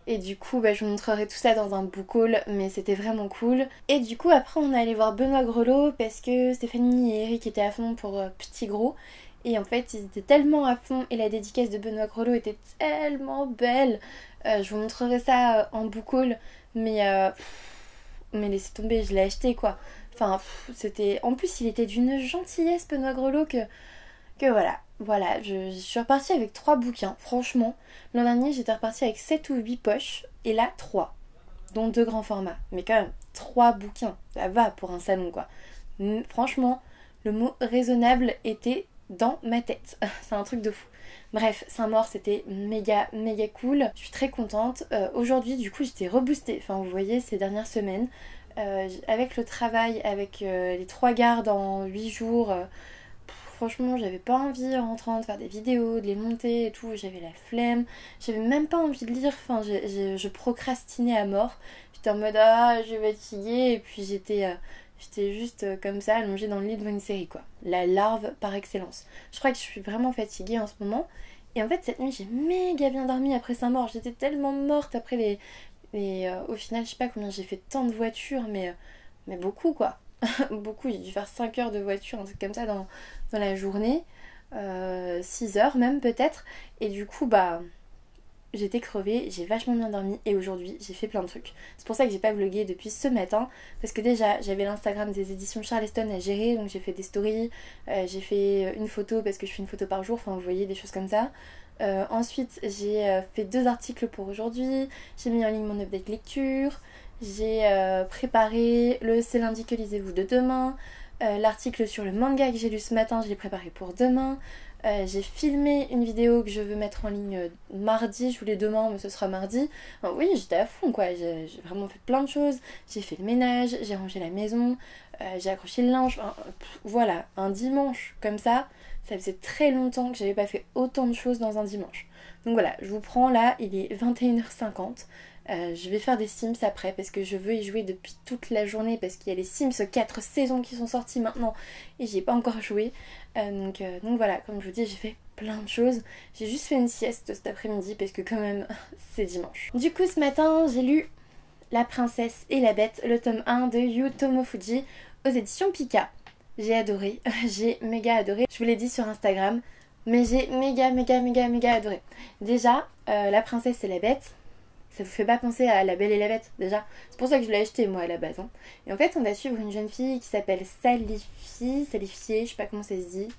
Et du coup, bah, je vous montrerai tout ça dans un book haul, mais c'était vraiment cool. Et du coup, après, on est allé voir Benoît Grelot parce que Stéphanie et Eric étaient à fond pour Petit Gros. Et en fait, ils étaient tellement à fond et la dédicace de Benoît Grelot était tellement belle. Je vous montrerai ça en book haul, mais laissez tomber, je l'ai acheté quoi. Enfin, c'était. En plus, il était d'une gentillesse, Benoît Grelot, que voilà. Voilà, je suis repartie avec 3 bouquins, franchement. L'an dernier, j'étais repartie avec 7 ou 8 poches, et là, 3, dont 2 grands formats. Mais quand même, 3 bouquins, ça va pour un salon, quoi. Franchement, le mot raisonnable était dans ma tête. C'est un truc de fou. Bref, Saint-Maur, c'était méga, méga cool. Je suis très contente. Aujourd'hui, du coup, j'étais reboostée. Enfin, vous voyez, ces dernières semaines, avec le travail, avec les 3 gardes en 8 jours... franchement, j'avais pas envie en rentrant de faire des vidéos, de les monter et tout, j'avais la flemme, j'avais même pas envie de lire, enfin je procrastinais à mort. J'étais en mode ah je vais fatiguée, et puis j'étais juste comme ça allongée dans le lit devant une série quoi. La larve par excellence. Je crois que je suis vraiment fatiguée en ce moment. Et en fait cette nuit j'ai méga bien dormi après Saint-Maur, j'étais tellement morte après au final je sais pas combien j'ai fait de temps de voiture, mais beaucoup quoi. Beaucoup, j'ai dû faire 5 heures de voiture, un truc comme ça dans la journée, 6 heures même peut-être, et du coup bah j'étais crevée, j'ai vachement bien dormi, et aujourd'hui j'ai fait plein de trucs. C'est pour ça que j'ai pas vlogué depuis ce matin, parce que déjà j'avais l'Instagram des éditions Charleston à gérer, donc j'ai fait des stories, j'ai fait une photo parce que je fais une photo par jour, enfin vous voyez des choses comme ça. Ensuite j'ai fait 2 articles pour aujourd'hui, j'ai mis en ligne mon update lecture, j'ai préparé le C'est lundi que lisez-vous de demain, l'article sur le manga que j'ai lu ce matin, je l'ai préparé pour demain. J'ai filmé une vidéo que je veux mettre en ligne mardi, je voulais demain mais ce sera mardi. Enfin, oui, j'étais à fond quoi, j'ai vraiment fait plein de choses. J'ai fait le ménage, j'ai rangé la maison, j'ai accroché le linge, enfin, voilà, un dimanche comme ça faisait très longtemps que j'avais pas fait autant de choses dans un dimanche. Donc voilà, je vous prends là, il est 21h50. Je vais faire des Sims après parce que je veux y jouer depuis toute la journée parce qu'il y a les Sims 4 saisons qui sont sorties maintenant et j'y ai pas encore joué. Donc voilà, comme je vous dis, j'ai fait plein de choses. J'ai juste fait une sieste cet après-midi parce que quand même c'est dimanche. Du coup ce matin j'ai lu La Princesse et la Bête, le tome 1 de Yu Tomofuji aux éditions Pika. J'ai adoré, j'ai méga adoré. Je vous l'ai dit sur Instagram, mais j'ai méga adoré. Déjà, La Princesse et la Bête, ça vous fait pas penser à La Belle et la Bête déjà? C'est pour ça que je l'ai acheté moi à la base. Hein. Et en fait, on va suivre une jeune fille qui s'appelle Salifie, je sais pas comment ça se dit,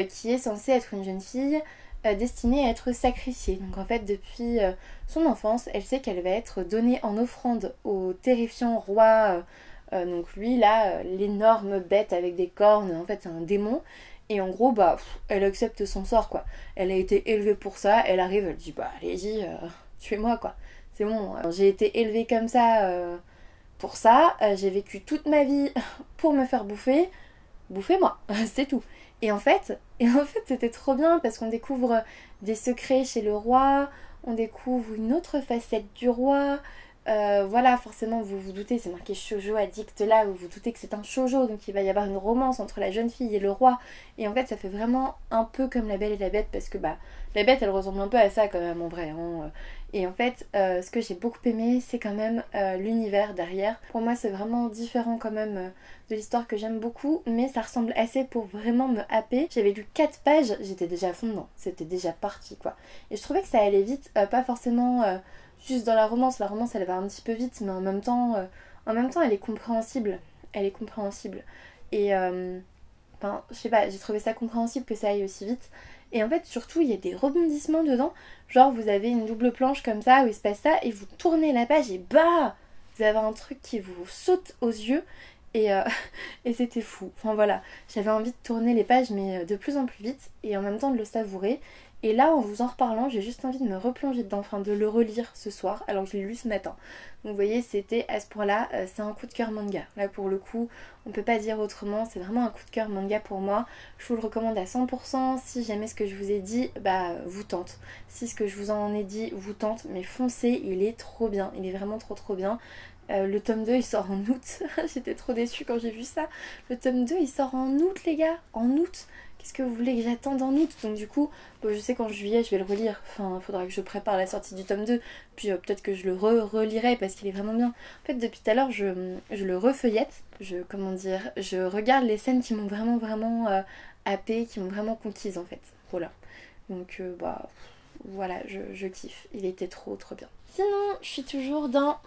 qui est censée être une jeune fille destinée à être sacrifiée. Donc en fait, depuis son enfance, elle sait qu'elle va être donnée en offrande au terrifiant roi. Donc lui là, l'énorme bête avec des cornes, en fait c'est un démon. Et en gros, bah, elle accepte son sort quoi. Elle a été élevée pour ça, elle arrive, elle dit bah allez-y, tuez-moi quoi. C'est bon, j'ai été élevée comme ça pour ça, j'ai vécu toute ma vie pour me faire bouffer, bouffez-moi, c'est tout. Et en fait c'était trop bien parce qu'on découvre des secrets chez le roi, on découvre une autre facette du roi. Voilà, forcément vous vous doutez, c'est marqué shoujo addict là, vous vous doutez que c'est un shoujo, donc il va y avoir une romance entre la jeune fille et le roi. Et en fait ça fait vraiment un peu comme La Belle et la Bête parce que bah la Bête elle ressemble un peu à ça quand même en vrai. Hein. Et en fait ce que j'ai beaucoup aimé c'est quand même l'univers derrière. Pour moi c'est vraiment différent quand même de l'histoire que j'aime beaucoup, mais ça ressemble assez pour vraiment me happer. J'avais lu 4 pages, j'étais déjà à fond dedans, c'était déjà parti quoi. Et je trouvais que ça allait vite, pas forcément juste dans la romance elle va un petit peu vite, mais en même temps elle est compréhensible. Elle est compréhensible. Et enfin, je sais pas, j'ai trouvé ça compréhensible que ça aille aussi vite. Et en fait, surtout, il y a des rebondissements dedans. Genre, vous avez une double planche comme ça où il se passe ça, et vous tournez la page et bah, vous avez un truc qui vous saute aux yeux. Et, et c'était fou. Enfin voilà, j'avais envie de tourner les pages, mais de plus en plus vite, et en même temps de le savourer. Et là, en vous en reparlant, j'ai juste envie de me replonger dedans, enfin de le relire ce soir, alors que je l'ai lu ce matin. Donc vous voyez, c'était à ce point-là, c'est un coup de cœur manga. Là pour le coup, on peut pas dire autrement, c'est vraiment un coup de cœur manga pour moi. Je vous le recommande à 100%, si jamais ce que je vous ai dit, bah vous tente. Si ce que je vous en ai dit vous tente, mais foncez, il est trop bien, il est vraiment trop bien. Le tome 2 il sort en août, j'étais trop déçue quand j'ai vu ça. Le tome 2 il sort en août les gars, en août. Qu'est-ce que vous voulez que j'attende en août? Donc du coup, bon, je sais qu'en juillet je vais le relire. Enfin, il faudra que je prépare la sortie du tome 2. Puis peut-être que je le relirai parce qu'il est vraiment bien. En fait, depuis tout à l'heure, je le refeuillette. Je regarde les scènes qui m'ont vraiment happée, qui m'ont vraiment conquise en fait. Voilà. Donc bah voilà, je kiffe. Il était trop bien. Sinon, je suis toujours dans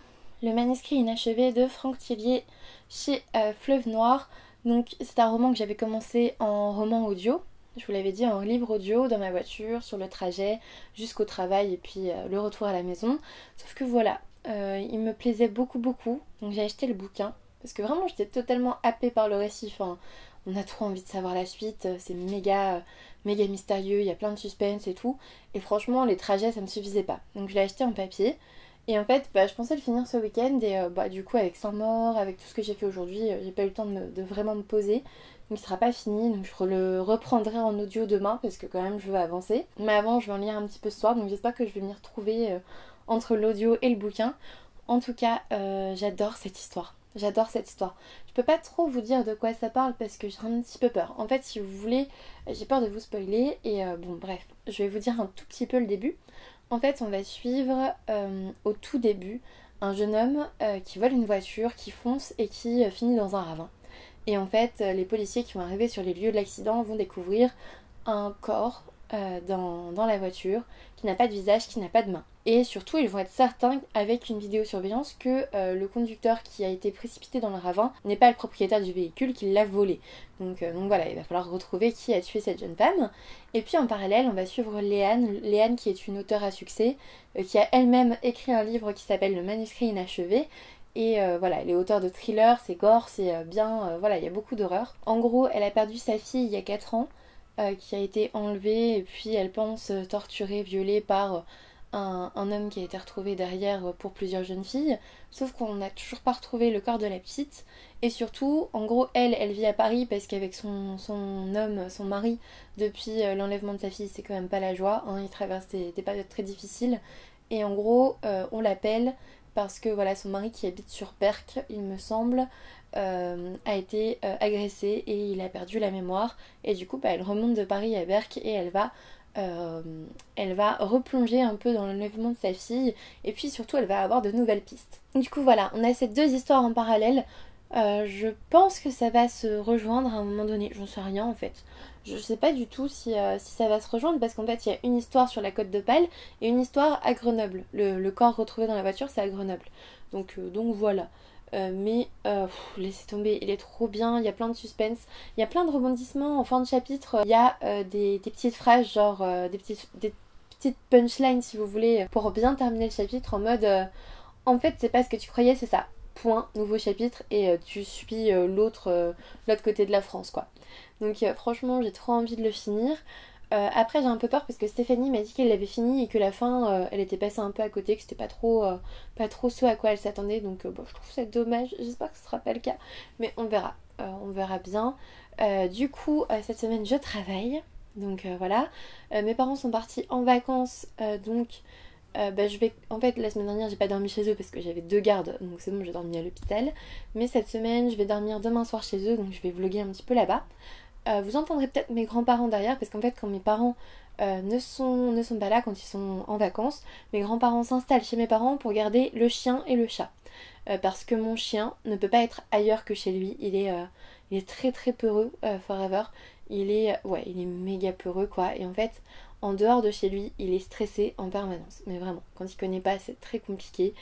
le manuscrit inachevé de Franck Thillier chez Fleuve Noir. Donc c'est un roman que j'avais commencé en roman audio, je vous l'avais dit, en livre audio dans ma voiture, sur le trajet, jusqu'au travail et puis le retour à la maison. Sauf que voilà, il me plaisait beaucoup, donc j'ai acheté le bouquin, parce que vraiment j'étais totalement happée par le récit, enfin, on a trop envie de savoir la suite, c'est méga mystérieux, il y a plein de suspense et tout, et franchement les trajets ça me suffisait pas. Donc je l'ai acheté en papier. Et en fait, bah, je pensais le finir ce week-end et bah, du coup avec Saint-Maur, avec tout ce que j'ai fait aujourd'hui, j'ai pas eu le temps de vraiment me poser. Donc il sera pas fini, donc je le reprendrai en audio demain parce que quand même je veux avancer. Mais avant je vais en lire un petit peu ce soir, donc j'espère que je vais m'y retrouver entre l'audio et le bouquin. En tout cas, j'adore cette histoire. J'adore cette histoire. Je peux pas trop vous dire de quoi ça parle parce que j'ai un petit peu peur. En fait, si vous voulez, j'ai peur de vous spoiler et bon bref, je vais vous dire un tout petit peu le début. En fait, on va suivre au tout début un jeune homme qui vole une voiture, qui fonce et qui finit dans un ravin. Et en fait, les policiers qui vont arriver sur les lieux de l'accident vont découvrir un corps dans la voiture qui n'a pas de visage, qui n'a pas de main. Et surtout, ils vont être certains avec une vidéosurveillance que le conducteur qui a été précipité dans le ravin n'est pas le propriétaire du véhicule, qui l'a volé. Donc voilà, il va falloir retrouver qui a tué cette jeune femme. Et puis en parallèle, on va suivre Léane qui est une auteure à succès, qui a elle-même écrit un livre qui s'appelle Le manuscrit inachevé. Et voilà, elle est auteure de thrillers, c'est gore, c'est bien, voilà, il y a beaucoup d'horreur. En gros, elle a perdu sa fille il y a 4 ans, qui a été enlevée, et puis elle pense torturée, violée par un homme qui a été retrouvé derrière pour plusieurs jeunes filles, sauf qu'on n'a toujours pas retrouvé le corps de la petite. Et surtout, en gros, elle vit à Paris parce qu'avec son homme, son mari, depuis l'enlèvement de sa fille, c'est quand même pas la joie, hein, ils traversent des périodes très difficiles. Et en gros, on l'appelle parce que voilà, son mari qui habite sur Berck, il me semble, a été agressé et il a perdu la mémoire. Et du coup, bah, elle remonte de Paris à Berck et elle va replonger un peu dans l'enlèvement de sa fille. Et puis surtout, elle va avoir de nouvelles pistes. Du coup, voilà, on a ces deux histoires en parallèle. Je pense que ça va se rejoindre à un moment donné, j'en sais rien en fait. Je sais pas du tout si ça va se rejoindre parce qu'en fait il y a une histoire sur la côte d'Opale et une histoire à Grenoble. Le corps retrouvé dans la voiture c'est à Grenoble. Donc voilà. Laissez tomber, il est trop bien, il y a plein de suspense, il y a plein de rebondissements en fin de chapitre. Il y a des petites phrases genre des petites punchlines si vous voulez pour bien terminer le chapitre en mode en fait c'est pas ce que tu croyais c'est ça. Point, nouveau chapitre et tu suis l'autre côté de la France quoi. Donc franchement j'ai trop envie de le finir. Après j'ai un peu peur parce que Stéphanie m'a dit qu'elle l'avait fini et que la fin elle était passée un peu à côté, que c'était pas trop ce à quoi elle s'attendait donc bon, je trouve ça dommage, j'espère que ce sera pas le cas mais on verra bien. Du coup cette semaine je travaille donc voilà. Mes parents sont partis en vacances donc je vais... En fait, la semaine dernière, j'ai pas dormi chez eux parce que j'avais 2 gardes, donc c'est bon, j'ai dormi à l'hôpital. Mais cette semaine, je vais dormir demain soir chez eux, donc je vais vlogger un petit peu là-bas. Vous entendrez peut-être mes grands-parents derrière, parce qu'en fait, quand mes parents ne sont pas là, quand ils sont en vacances, mes grands-parents s'installent chez mes parents pour garder le chien et le chat. Parce que mon chien ne peut pas être ailleurs que chez lui, il est très très peureux, forever. Il est méga peureux quoi, et en fait... En dehors de chez lui, il est stressé en permanence. Mais vraiment, quand il connaît pas, c'est très compliqué.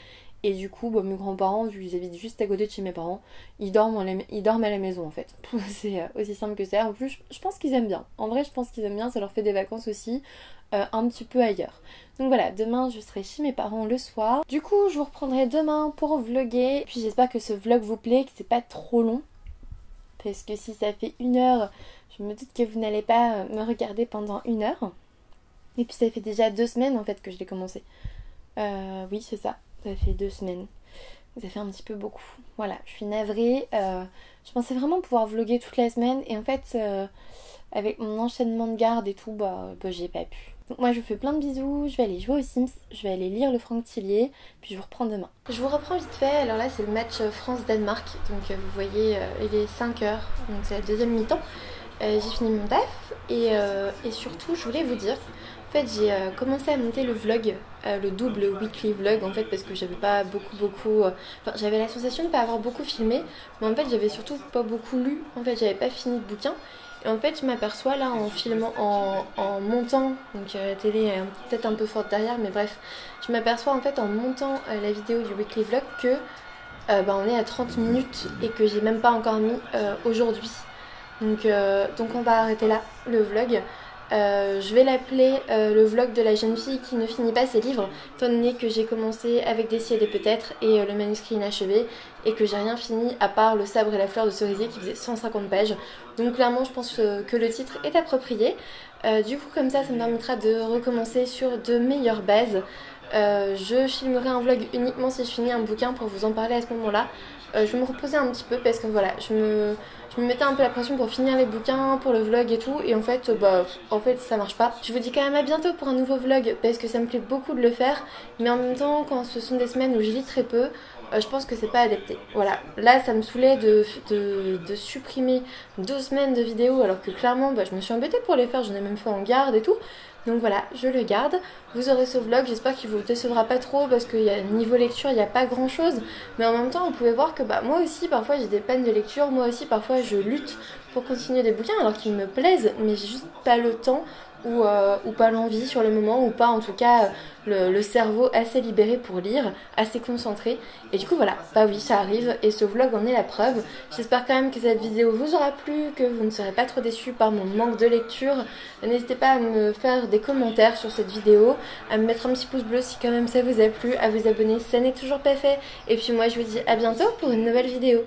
Et du coup, mes grands-parents, vu qu'ils habitent juste à côté de chez mes parents, ils dorment à la maison en fait. C'est aussi simple que ça. En plus, je pense qu'ils aiment bien. En vrai, je pense qu'ils aiment bien. Ça leur fait des vacances aussi, un petit peu ailleurs. Donc voilà, demain, je serai chez mes parents le soir. Du coup, je vous reprendrai demain pour vlogger. Puis j'espère que ce vlog vous plaît, que c'est pas trop long. Parce que si ça fait 1 heure, je me doute que vous n'allez pas me regarder pendant 1 heure. Et puis ça fait déjà 2 semaines en fait que je l'ai commencé. Oui c'est ça, ça fait 2 semaines. Ça fait un petit peu beaucoup. Voilà, je suis navrée. Je pensais vraiment pouvoir vlogger toute la semaine. Et en fait, avec mon enchaînement de garde et tout, j'ai pas pu. Donc moi je vous fais plein de bisous, je vais aller jouer aux Sims, je vais aller lire le Franck Tillier, puis je vous reprends demain. Je vous reprends vite fait, alors là c'est le match France-Danemark. Donc vous voyez, il est 5h, donc c'est la deuxième mi-temps. J'ai fini mon taf et surtout je voulais vous dire... En fait j'ai commencé à monter le vlog, le double weekly vlog en fait parce que j'avais pas beaucoup... Enfin j'avais la sensation de pas avoir beaucoup filmé, mais en fait j'avais surtout pas beaucoup lu, en fait j'avais pas fini de bouquin. Et en fait je m'aperçois là en filmant, en montant, donc la télé est peut-être un peu forte derrière mais bref, je m'aperçois en fait en montant la vidéo du weekly vlog que on est à 30 minutes et que j'ai même pas encore mis aujourd'hui. Donc on va arrêter là le vlog. Je vais l'appeler le vlog de la jeune fille qui ne finit pas ses livres, étant donné que j'ai commencé avec des si et des peut-être et le manuscrit inachevé et que j'ai rien fini à part le sabre et la fleur de cerisier qui faisait 150 pages. Donc clairement je pense que le titre est approprié. Du coup comme ça me permettra de recommencer sur de meilleures bases. Je filmerai un vlog uniquement si je finis un bouquin pour vous en parler à ce moment-là. Je vais me reposer un petit peu parce que voilà, je me mettais un peu la pression pour finir les bouquins, pour le vlog et tout, et en fait ça marche pas. Je vous dis quand même à bientôt pour un nouveau vlog parce que ça me plaît beaucoup de le faire, mais en même temps quand ce sont des semaines où je lis très peu, je pense que c'est pas adapté. Voilà, là ça me saoulait de supprimer 2 semaines de vidéos alors que clairement je me suis embêtée pour les faire, j'en ai même fait en garde et tout. Donc voilà, je le garde. Vous aurez ce vlog, j'espère qu'il vous décevra pas trop parce que niveau lecture, il n'y a pas grand chose. Mais en même temps, vous pouvez voir que moi aussi, parfois j'ai des pannes de lecture. Moi aussi, parfois je lutte pour continuer des bouquins alors qu'ils me plaisent, mais j'ai juste pas le temps ou pas l'envie sur le moment, ou pas en tout cas le cerveau assez libéré pour lire, assez concentré. Et du coup voilà, oui ça arrive et ce vlog en est la preuve. J'espère quand même que cette vidéo vous aura plu, que vous ne serez pas trop déçus par mon manque de lecture. N'hésitez pas à me faire des commentaires sur cette vidéo, à me mettre un petit pouce bleu si quand même ça vous a plu, à vous abonner si ça n'est toujours pas fait. Et puis moi je vous dis à bientôt pour une nouvelle vidéo.